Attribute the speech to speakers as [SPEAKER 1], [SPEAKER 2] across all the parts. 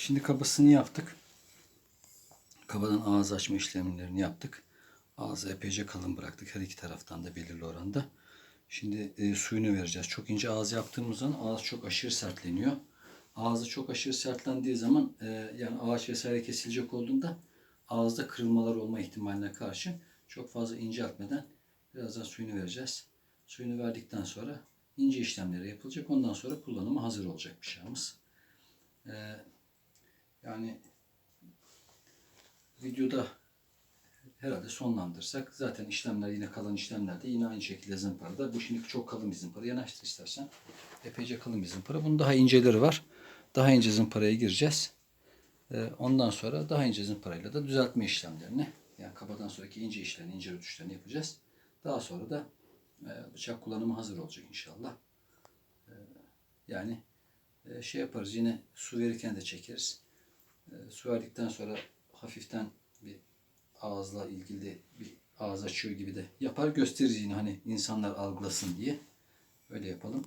[SPEAKER 1] Şimdi kabasını yaptık. Kabadan ağız açma işlemlerini yaptık. Ağzı epeyce kalın bıraktık. Her iki taraftan da belirli oranda. Şimdi suyunu vereceğiz. Çok ince ağız yaptığımız zaman ağız çok aşırı sertleniyor. Ağzı çok aşırı sertlendiği zaman yani ağaç vesaire kesilecek olduğunda ağızda kırılmalar olma ihtimaline karşı çok fazla inceltmeden birazdan suyunu vereceğiz. Suyunu verdikten sonra ince işlemleri yapılacak. Ondan sonra kullanıma hazır olacak bıçağımız. Yani videoda herhalde sonlandırsak zaten işlemler yine kalan işlemlerde yine aynı şekilde zımparada. Bu şimdi çok kalın bir zımpara. Yanaştır istersen. Epeyce kalın bir zımpara. Bunun daha inceleri var. Daha ince zımparaya gireceğiz. Ondan sonra daha ince zımparayla da düzeltme işlemlerini, yani kabadan sonraki ince işlerini, ince rötuşlarını yapacağız. Daha sonra da bıçak kullanımı hazır olacak inşallah. Yani şey yaparız, yine su verirken de çekeriz. Su verdikten sonra hafiften bir ağızla ilgili bir ağız açıyor gibi de yapar, gösteririz yine, hani insanlar algılasın diye. Öyle yapalım.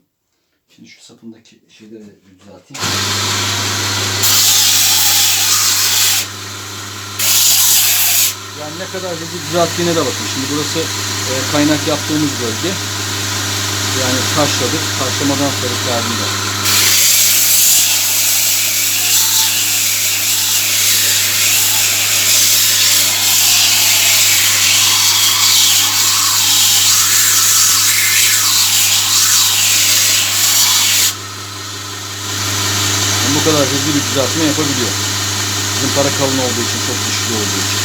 [SPEAKER 1] Şimdi şu sapındaki şeyleri bir düzelteyim. Yani ne kadar hızlı düzelttiğine de bakın. Şimdi burası kaynak yaptığımız bölge. Yani taşladık. Taşlamadan sonra kağıdında. Bu kadar hızlı bir düzeltme yapabiliyor. Zımpara kalın olduğu için, çok güçlü olduğu için.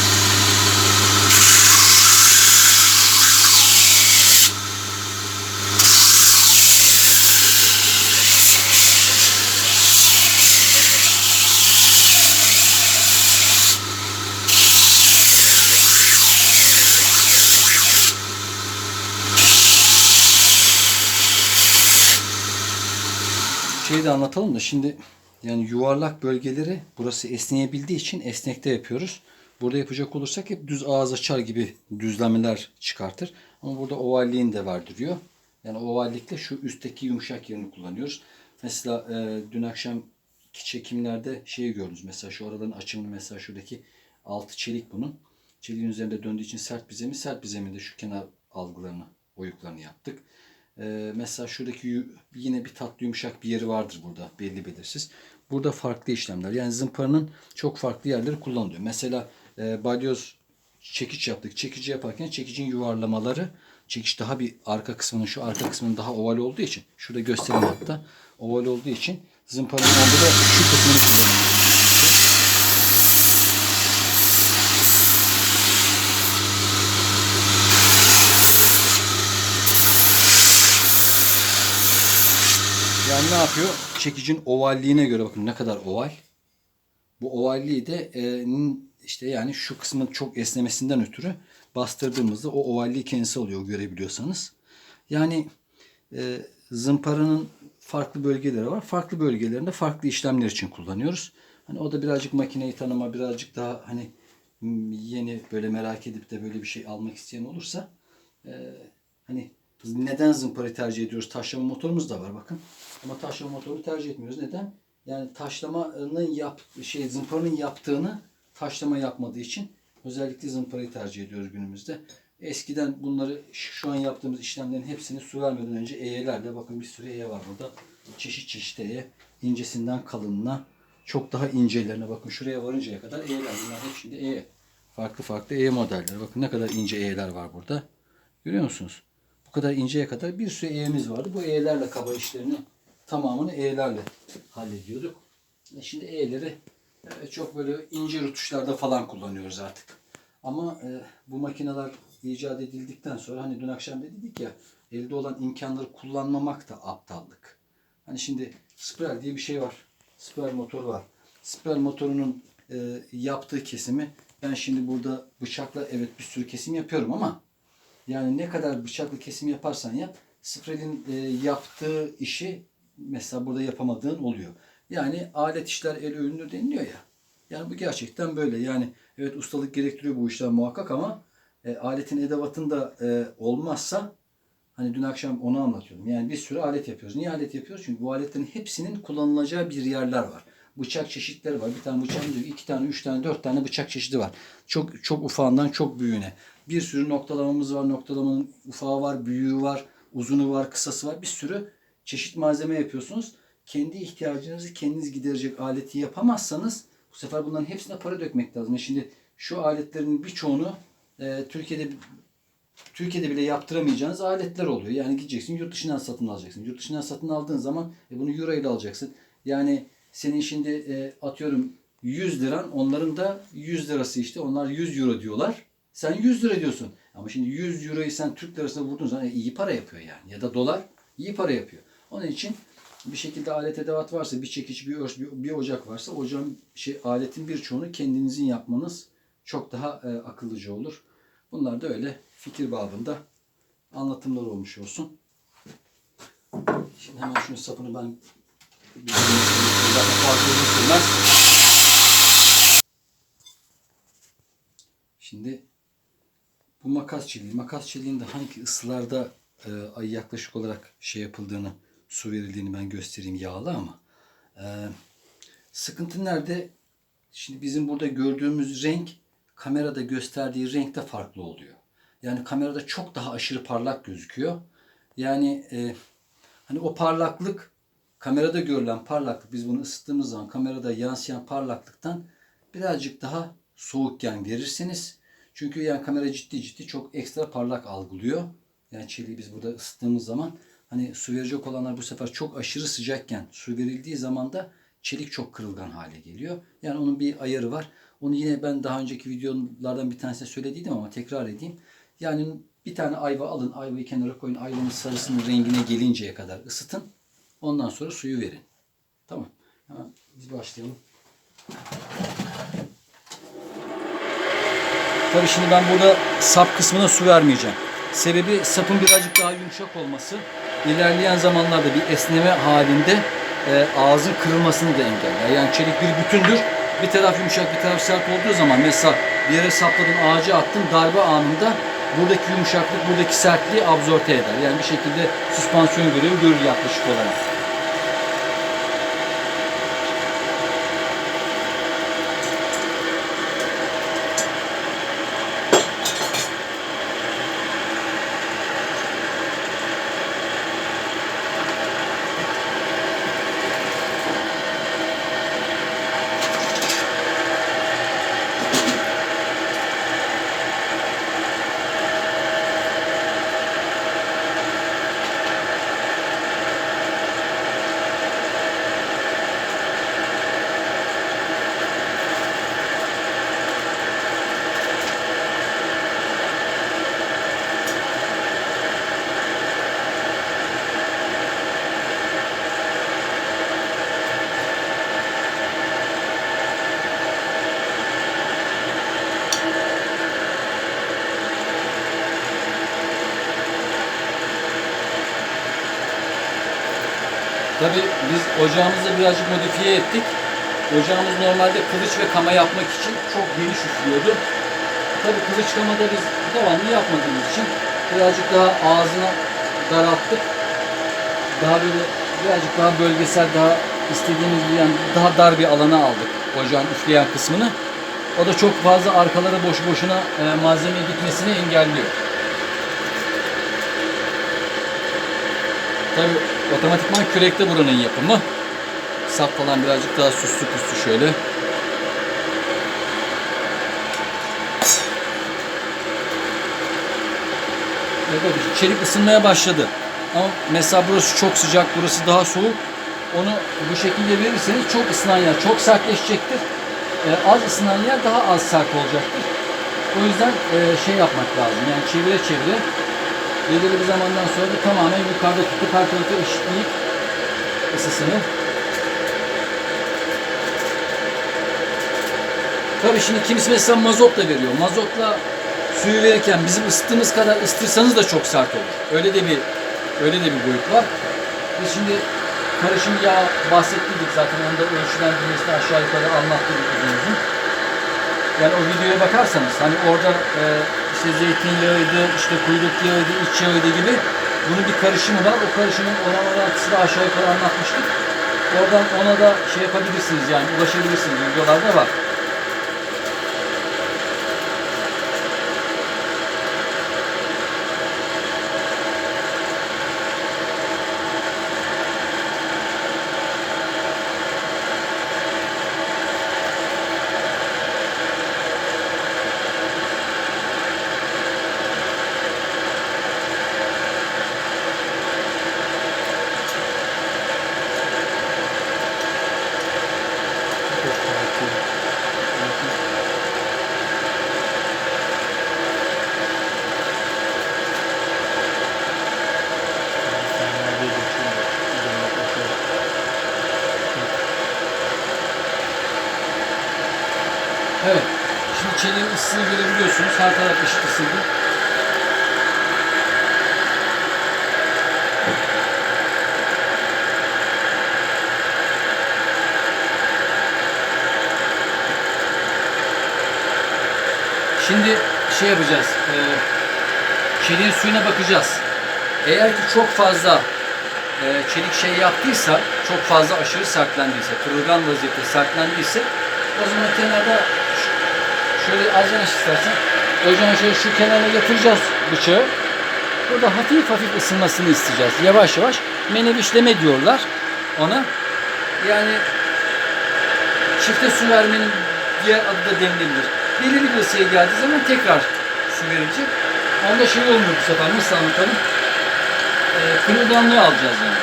[SPEAKER 1] Şeyi de anlatalım da şimdi, yani yuvarlak bölgeleri burası esneyebildiği için esnekte yapıyoruz. Burada yapacak olursak hep düz ağız açar gibi düzlemeler çıkartır. Ama burada ovalliğin de vardırıyor. Yani ovallikle şu üstteki yumuşak yerini kullanıyoruz. Mesela dün akşamki çekimlerde şeyi gördünüz. Mesela şu araların açımını, mesela şuradaki altı çelik bunun. Çeliğin üzerinde döndüğü için sert bir zemin. Sert bir zeminde şu kenar algılarını, oyuklarını yaptık. Mesela şuradaki yine bir tatlı yumuşak bir yeri vardır burada, belli belirsiz. Burada farklı işlemler. Yani zımparanın çok farklı yerleri kullanılıyor. Mesela balyoz çekiç yaptık. Çekici yaparken çekicin yuvarlamaları, çekiç daha bir arka kısmının, şu arka kısmının daha oval olduğu için, şurada göstereyim hatta, oval olduğu için zımparanın onda da şu kısmını kullanıyoruz. Yani ne yapıyor? Çekicin ovalliğine göre bakın ne kadar oval. Bu ovalliği de işte yani şu kısmın çok esnemesinden ötürü bastırdığımızda o ovalliği kendisi oluyor, görebiliyorsanız. Yani zımparanın farklı bölgeleri var. Farklı bölgelerinde farklı işlemler için kullanıyoruz. Hani o da birazcık makineyi tanıma, birazcık daha hani yeni böyle merak edip de böyle bir şey almak isteyen olursa hani neden zımparayı tercih ediyoruz? Taşlama motorumuz da var bakın. Ama taşlama motorunu tercih etmiyoruz. Neden? Yani taşlamanın zımparanın yaptığını taşlama yapmadığı için özellikle zımparayı tercih ediyoruz günümüzde. Eskiden bunları, şu an yaptığımız işlemlerin hepsini su vermeden önce eğelerle, bakın bir sürü eğe var burada. Çeşit çeşit eğe. İncesinden kalınına, çok daha incelerine, bakın şuraya varıncaya kadar eğeler. Bunlar hep şimdi eğe. Farklı farklı eğe modelleri. Bakın ne kadar ince eğeler var burada. Görüyor musunuz? Bu kadar inceye kadar bir sürü eğemiz vardı. Bu eğelerle kaba işlerini tamamını eğelerle hallediyorduk. Şimdi eğeleri çok böyle ince rutuşlarda falan kullanıyoruz artık. Ama bu makineler icat edildikten sonra, hani dün akşam da dedik ya, elde olan imkanları kullanmamak da aptallık. Hani şimdi spiral diye bir şey var. Spiral motoru var. Spiral motorunun yaptığı kesimi ben şimdi burada bıçakla evet bir sürü kesim yapıyorum ama yani ne kadar bıçakla kesim yaparsan yap, spiralin yaptığı işi mesela burada yapamadığın oluyor. Yani alet işler el övünür deniliyor ya. Yani bu gerçekten böyle. Yani evet, ustalık gerektiriyor bu işler muhakkak ama aletin edevatında olmazsa, hani dün akşam onu anlatıyordum. Yani bir sürü alet yapıyoruz. Niye alet yapıyoruz? Çünkü bu aletlerin hepsinin kullanılacağı bir yerler var. bıçak çeşitleri var. Bir tane bıçağın diyor, 2 tane, 3 tane, 4 tane bıçak çeşidi var. Çok çok ufağından çok büyüğüne. Bir sürü noktalamamız var. Noktalamanın ufağı var, büyüğü var, uzunu var, kısası var. Bir sürü çeşit malzeme yapıyorsunuz. Kendi ihtiyacınızı kendiniz giderecek aleti yapamazsanız bu sefer bunların hepsine para dökmek lazım. Şimdi şu aletlerin birçoğunu Türkiye'de bile yaptıramayacağınız aletler oluyor. Yani gideceksin yurt dışından satın alacaksın. Yurt dışından satın aldığın zaman bunu euro ile alacaksın. Yani senin şimdi atıyorum 100 liran, onların da 100 lirası işte. Onlar 100 euro diyorlar. Sen 100 lira diyorsun. Ama şimdi 100 euroyu sen Türk lirasına vurduğun zaman iyi para yapıyor yani. Ya da dolar iyi para yapıyor. Onun için bir şekilde alet edevat varsa, bir çekiç, bir örs, bir ocak varsa aletin birçoğunu kendinizin yapmanız çok daha akıllıca olur. Bunlar da öyle fikir babında anlatımlar olmuş olsun. Şimdi hemen şunun sapını ben zaten fazla uzun sürmez. Şimdi bu makas çeliği. Makas çeliğinde hangi ısılarda yaklaşık olarak yapıldığını, su verildiğini ben göstereyim, yağlı ama. Sıkıntı nerede? Şimdi bizim burada gördüğümüz renk kamerada gösterdiği renkte farklı oluyor. Yani kamerada çok daha aşırı parlak gözüküyor. Yani hani o parlaklık, kamerada görülen parlaklık, biz bunu ısıttığımız zaman kamerada yansıyan parlaklıktan birazcık daha soğukken verirseniz. Çünkü yani kamera ciddi çok ekstra parlak algılıyor. Yani çeliği biz burada ısıttığımız zaman hani su verecek olanlar bu sefer çok aşırı sıcakken su verildiği zaman da çelik çok kırılgan hale geliyor. Yani onun bir ayarı var. Onu yine ben daha önceki videolardan bir tanesinde söylediydim ama tekrar edeyim. Yani bir tane ayva alın, ayvayı kenara koyun, ayvanın sarısının rengine gelinceye kadar ısıtın. Ondan sonra suyu verin. Tamam. Hemen biz başlayalım. Tabii şimdi ben burada sap kısmına su vermeyeceğim. Sebebi sapın birazcık daha yumuşak olması. İlerleyen zamanlarda bir esneme halinde ağzın kırılmasını da engeller. Yani çelik bir bütündür. Bir taraf yumuşak, bir taraf sert olduğu zaman mesela bir yere sapladın, ağacı attın, darbe anında buradaki yumuşaklık, buradaki sertliği absorbe eder. Yani bir şekilde süspansiyon görevi görür yaklaşık olarak. Tabii biz ocağımızı birazcık modifiye ettik. Ocağımız normalde kılıç ve kama yapmak için çok geniş üflüyordu. Tabii kılıç kamada biz devamlı yapmadığımız için birazcık daha ağzına daralttık. Daha böyle birazcık daha bölgesel, daha istediğimiz bir, yani daha dar bir alana aldık ocağın üfleyen kısmını. O da çok fazla arkalara boşu boşuna malzeme gitmesini engelliyor. Tabii otomatikman kürekte buranın yapımı. Sap falan birazcık daha süslü püslü şöyle. Evet, çelik ısınmaya başladı. Ama mesela burası çok sıcak, burası daha soğuk. Onu bu şekilde verirseniz çok ısınan yer çok sertleşecektir. Az ısınan yer daha az sert olacaktır. O yüzden yapmak lazım. Yani çevire çevire belirli bir zamandan sonra da tamamen yukarıda tutup her tarafı eşitleyip ısısını. Tabii şimdi kimisi mesela mazotla veriyor. Mazotla suyu verirken bizim ısıttığımız kadar ısıtırsanız da çok sert olur. Öyle de bir boyut var. Biz şimdi karışım yağ bahsettiydik zaten, onda ölçülendirmesini aşağı yukarı anlattık uzun. Yani o videoya bakarsanız hani orada işte zeytinyağıydı, işte kuyruk yağıydı, iç yağıydı gibi bunun bir karışımı var. O karışımın oran orantısını aşağı yukarı anlatmıştık. Oradan ona da şey yapabilirsiniz yani ulaşabilirsiniz. Videolarda var. Evet. Şimdi çeliğin ısısını görebiliyorsunuz. Her taraf eşit ısıydı. Şimdi şey yapacağız. Çeliğin suyuna bakacağız. Eğer ki çok fazla çelik şey yaptıysa, çok fazla aşırı sertlendiyse, kırılgan vaziyette sertlendiyse o zaman kenarda şöyle az yanaş istersen ocağın şöyle şu kenarına yatıracağız bıçağı. Burada hafif hafif ısınmasını isteyeceğiz. Yavaş yavaş menevişleme diyorlar ona. Yani çifte su vermenin diğer adı da denilebilir. Belirli bir ısıya geldiği zaman tekrar su verilecek. Onda şey olmuyor bu sefer. Nasıl anlatalım? Kırılganlığı alacağız yani.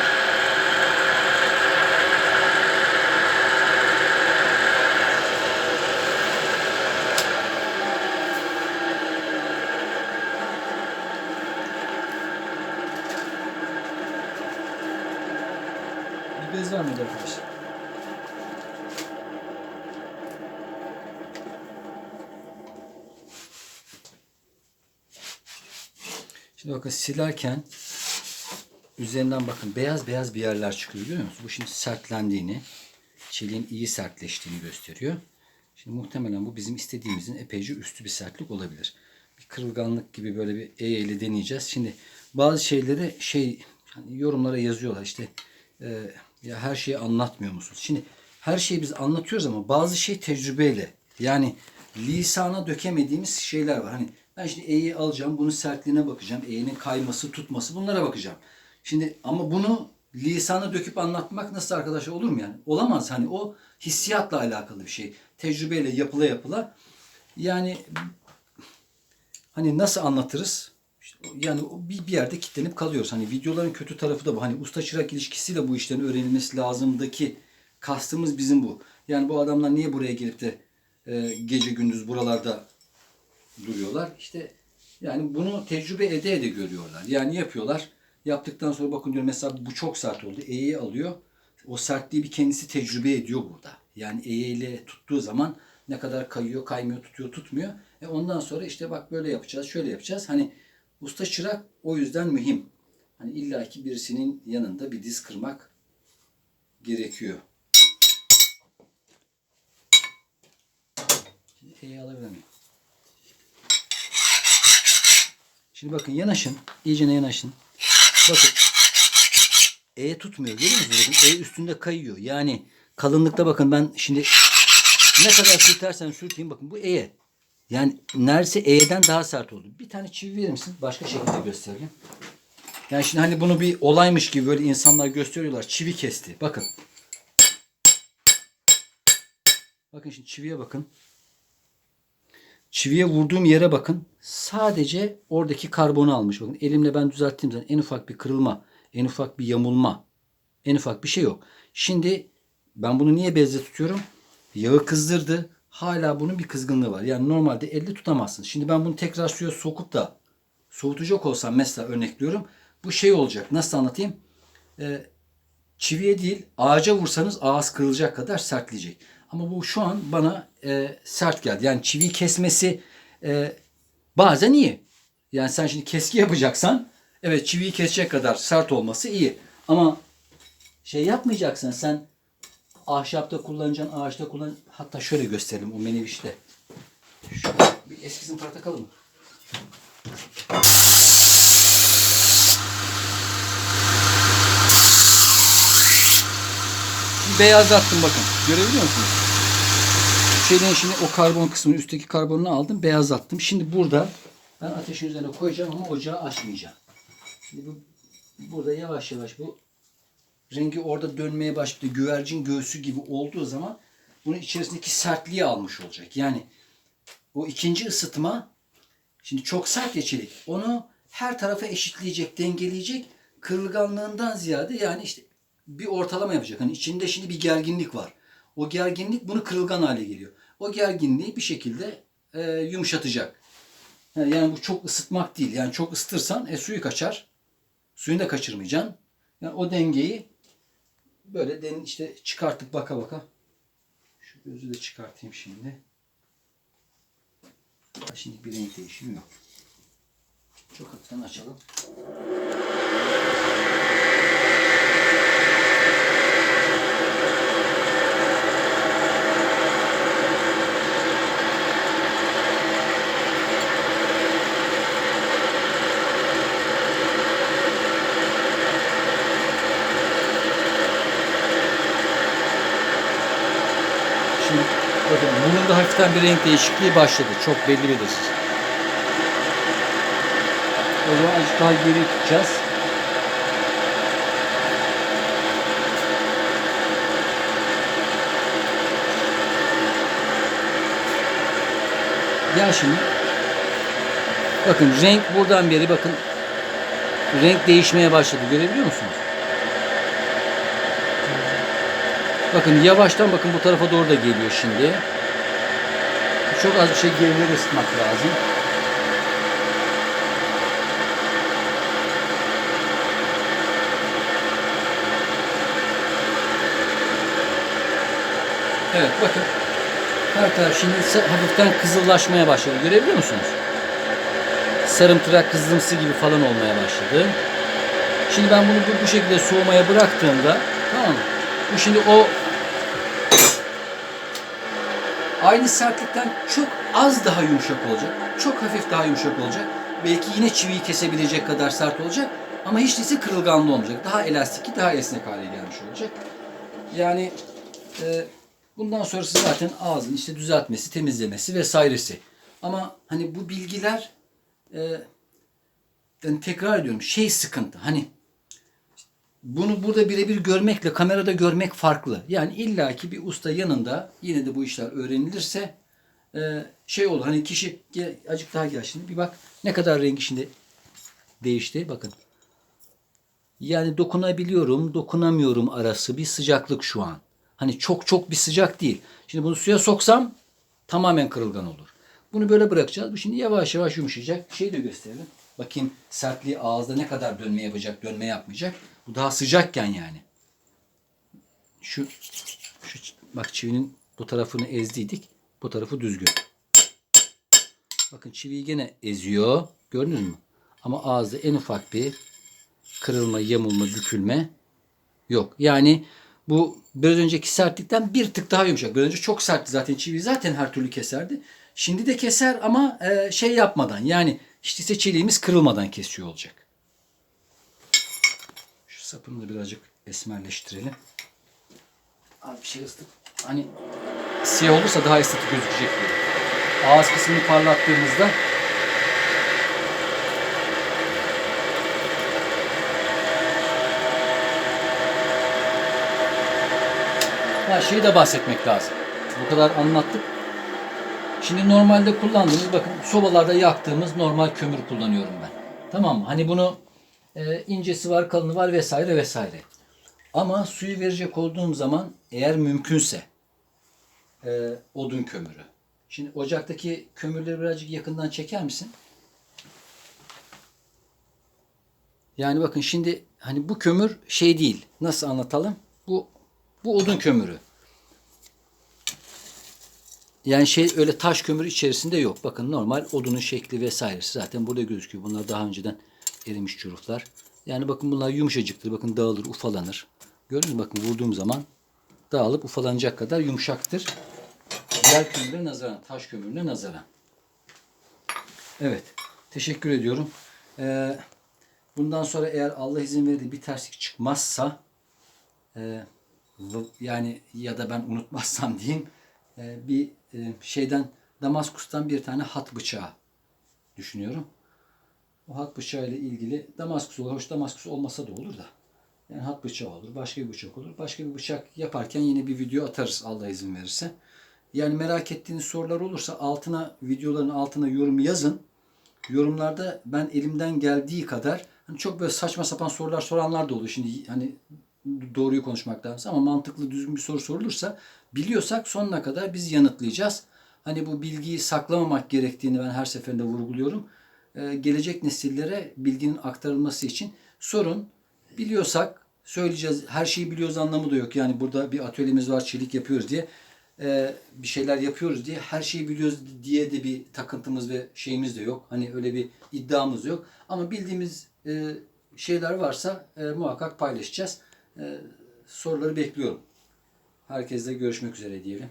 [SPEAKER 1] Bir bez var mıydı arkadaşlar? Şimdi bakın silerken üzerinden bakın beyaz beyaz bir yerler çıkıyor görüyor musunuz? Bu şimdi sertlendiğini, çeliğin iyi sertleştiğini gösteriyor. Şimdi muhtemelen bu bizim istediğimizin epeyce üstü bir sertlik olabilir. Bir kırılganlık gibi böyle bir ile deneyeceğiz. Şimdi bazı şeyleri hani yorumlara yazıyorlar işte ya her şeyi anlatmıyor musunuz? Şimdi her şeyi biz anlatıyoruz ama bazı şey tecrübeyle yani lisana dökemediğimiz şeyler var. Hani ben şimdi E'yi alacağım, bunun sertliğine bakacağım. E'nin kayması, tutması bunlara bakacağım. Şimdi ama bunu lisana döküp anlatmak nasıl arkadaşlar olur mu yani? Olamaz. Hani o hissiyatla alakalı bir şey. Tecrübeyle yapıla yapıla. Yani hani nasıl anlatırız? İşte yani bir yerde kilitlenip kalıyoruz. Hani videoların kötü tarafı da bu. Hani usta çırak ilişkisiyle bu işlerin öğrenilmesi lazımdaki kastımız bizim bu. Yani bu adamlar niye buraya gelip de gece gündüz buralarda duruyorlar? İşte yani bunu tecrübe ede ede görüyorlar. Yani yapıyorlar. Yaptıktan sonra bakın diyor mesela bu çok sert oldu. E'yi alıyor. O sertliği bir kendisi tecrübe ediyor burada. Yani E'ye ile tuttuğu zaman ne kadar kayıyor, kaymıyor, tutuyor, tutmuyor. Ondan sonra işte bak böyle yapacağız, şöyle yapacağız. Hani usta çırak o yüzden mühim. Hani illaki birisinin yanında bir diz kırmak gerekiyor. Şimdi E'yi alabilir miyim? Şimdi bakın yanaşın. İyice yanaşın. Bakın. E tutmuyor. Görüyor musunuz? Bakın E üstünde kayıyor. Yani kalınlıkta bakın ben şimdi ne kadar sürtersem sürteyim bakın bu E'ye. Yani neredeyse E'den daha sert oldu. Bir tane çivi verir misin? Başka şekilde göstereyim. Yani şimdi hani bunu bir olaymış gibi böyle insanlar gösteriyorlar. Çivi kesti. Bakın. Bakın şimdi çiviye bakın. Çiviye vurduğum yere bakın. Sadece oradaki karbonu almış. Bakın elimle ben düzelttiğim zaman en ufak bir kırılma, en ufak bir yamulma, en ufak bir şey yok. Şimdi ben bunu niye bezle tutuyorum? Yağı kızdırdı. Hala bunun bir kızgınlığı var. Yani normalde elde tutamazsınız. Şimdi ben bunu tekrar suya sokup da soğutacak olsam mesela örnekliyorum. Bu şey olacak. Nasıl anlatayım? Çiviye değil ağaca vursanız ağız kırılacak kadar sertleyecek. Ama bu şu an bana sert geldi. Yani çiviyi kesmesi bazen iyi. Yani sen şimdi keski yapacaksan evet çiviyi kesecek kadar sert olması iyi. Ama şey yapmayacaksan sen ahşapta kullanacaksın, ağaçta kullan. Hatta şöyle gösterelim o menevişte. Şöyle bir eskisini takalım mı? beyazlattım bakın. Görebiliyor musunuz? Şeyden şimdi o karbon kısmını, üstteki karbonunu aldım, beyazlattım. Şimdi burada ben ateşin üzerine koyacağım ama ocağı açmayacağım. Şimdi burada yavaş yavaş bu rengi orada dönmeye başladı. Güvercin göğsü gibi olduğu zaman bunun içerisindeki sertliği almış olacak. Yani o ikinci ısıtma, şimdi çok sert ya çelik. Onu her tarafa eşitleyecek, dengeleyecek. Kırılganlığından ziyade yani işte bir ortalama yapacak. Hani içinde şimdi bir gerginlik var. O gerginlik bunu kırılgan hale geliyor. O gerginliği bir şekilde yumuşatacak. Yani bu çok ısıtmak değil. Yani çok ısıtırsan suyu kaçar. Suyunu da kaçırmayacaksın. Yani o dengeyi böyle işte çıkartıp baka baka. Şu gözü de çıkartayım şimdi. Şimdi bir renk değişimi yok. Çok hafiften açalım. Şimdi bakın bunun da hafiften bir renk değişikliği başladı. Çok belli belirsiz. O zaman azıcık daha geri tutacağız. Gel şimdi. Bakın renk buradan beri bakın renk değişmeye başladı. Görebiliyor musunuz? Bakın yavaştan bakın bu tarafa doğru da geliyor şimdi. Çok az bir şey gerileri ısıtmak lazım. Evet bakın. Her taraf şimdi hafiften kızıllaşmaya başladı. Görebiliyor musunuz? Sarımtırak kızılımsı gibi falan olmaya başladı. Şimdi ben bunu bu şekilde soğumaya bıraktığımda, tamam mı? Bu şimdi o aynı sertlikten çok az daha yumuşak olacak. Çok hafif daha yumuşak olacak. Belki yine çiviyi kesebilecek kadar sert olacak. Ama hiç değilse kırılganlı olmayacak. Daha elastik, daha esnek hale gelmiş olacak. Yani bundan sonrası zaten ağzın işte düzeltmesi, temizlemesi vesairesi. Ama hani bu bilgiler ben tekrar ediyorum sıkıntı. Hani bunu burada birebir görmekle kamerada görmek farklı. Yani illaki bir usta yanında yine de bu işler öğrenilirse olur. Hani kişi azıcık daha gel şimdi bir bak ne kadar rengi şimdi değişti. Bakın. Yani dokunabiliyorum, dokunamıyorum arası bir sıcaklık şu an. Hani çok bir sıcak değil. Şimdi bunu suya soksam tamamen kırılgan olur. Bunu böyle bırakacağız. Bu şimdi yavaş yavaş yumuşayacak. Şeyi de gösterelim. Bakayım sertliği ağızda ne kadar dönme yapacak, dönme yapmayacak. Bu daha sıcakken yani. Şu bak çivinin bu tarafını ezdiydik. Bu tarafı düzgün. Bakın çiviyi gene eziyor. Gördünüz mü? Ama ağızda en ufak bir kırılma, yamulma, bükülme yok. Yani bu biraz önceki sertlikten bir tık daha yumuşak. Biraz önce çok sertti zaten. Çivi zaten her türlü keserdi. Şimdi de keser ama yapmadan. Yani işte çeliğimiz kırılmadan kesiyor olacak. Şu sapını da birazcık esmerleştirelim. Az bir şey ısıtıp hani siyah olursa daha estetik gözükecek diye. Ağız kısmını parlattığımızda şeyi de bahsetmek lazım. Bu kadar anlattık. Şimdi normalde kullandığımız bakın sobalarda yaktığımız normal kömür kullanıyorum ben. Tamam mı? Hani bunu incesi var, kalını var vesaire vesaire. Ama suyu verecek olduğum zaman eğer mümkünse odun kömürü. Şimdi ocaktaki kömürleri birazcık yakından çeker misin? Yani bakın şimdi hani bu kömür değil. Nasıl anlatalım? Bu odun kömürü. Yani öyle taş kömür içerisinde yok. Bakın normal odunun şekli vesairesi zaten burada gözüküyor. Bunlar daha önceden erimiş çuruklar. Yani bakın bunlar yumuşacıktır. Bakın dağılır, ufalanır. Gördünüz mü? Bakın vurduğum zaman dağılıp ufalanacak kadar yumuşaktır. Diğer kömürle nazaran, taş kömürüne nazaran. Evet. Teşekkür ediyorum. Bundan sonra eğer Allah izin verir bir terslik çıkmazsa yani ya da ben unutmazsam diyeyim bir şeyden Damaskus'tan bir tane hat bıçağı düşünüyorum. O hat bıçağı ile ilgili Damaskus olur. Hoş Damaskus olmasa da olur da. Yani hat bıçağı olur. Başka bir bıçak olur. Başka bir bıçak yaparken yine bir video atarız Allah izin verirse. Yani merak ettiğiniz sorular olursa videoların altına yorum yazın. Yorumlarda ben elimden geldiği kadar hani çok böyle saçma sapan sorular soranlar da oluyor. Şimdi hani doğruyu konuşmak lazım ama mantıklı düzgün bir soru sorulursa biliyorsak sonuna kadar biz yanıtlayacağız. Hani bu bilgiyi saklamamak gerektiğini ben her seferinde vurguluyorum. Gelecek nesillere bilginin aktarılması için sorun. Biliyorsak söyleyeceğiz. Her şeyi biliyoruz anlamı da yok. Yani burada bir atölyemiz var, çelik yapıyoruz diye bir şeyler yapıyoruz diye her şeyi biliyoruz diye de bir takıntımız ve şeyimiz de yok. Hani öyle bir iddiamız yok. Ama bildiğimiz şeyler varsa muhakkak paylaşacağız. Soruları bekliyorum. Herkesle görüşmek üzere diyelim.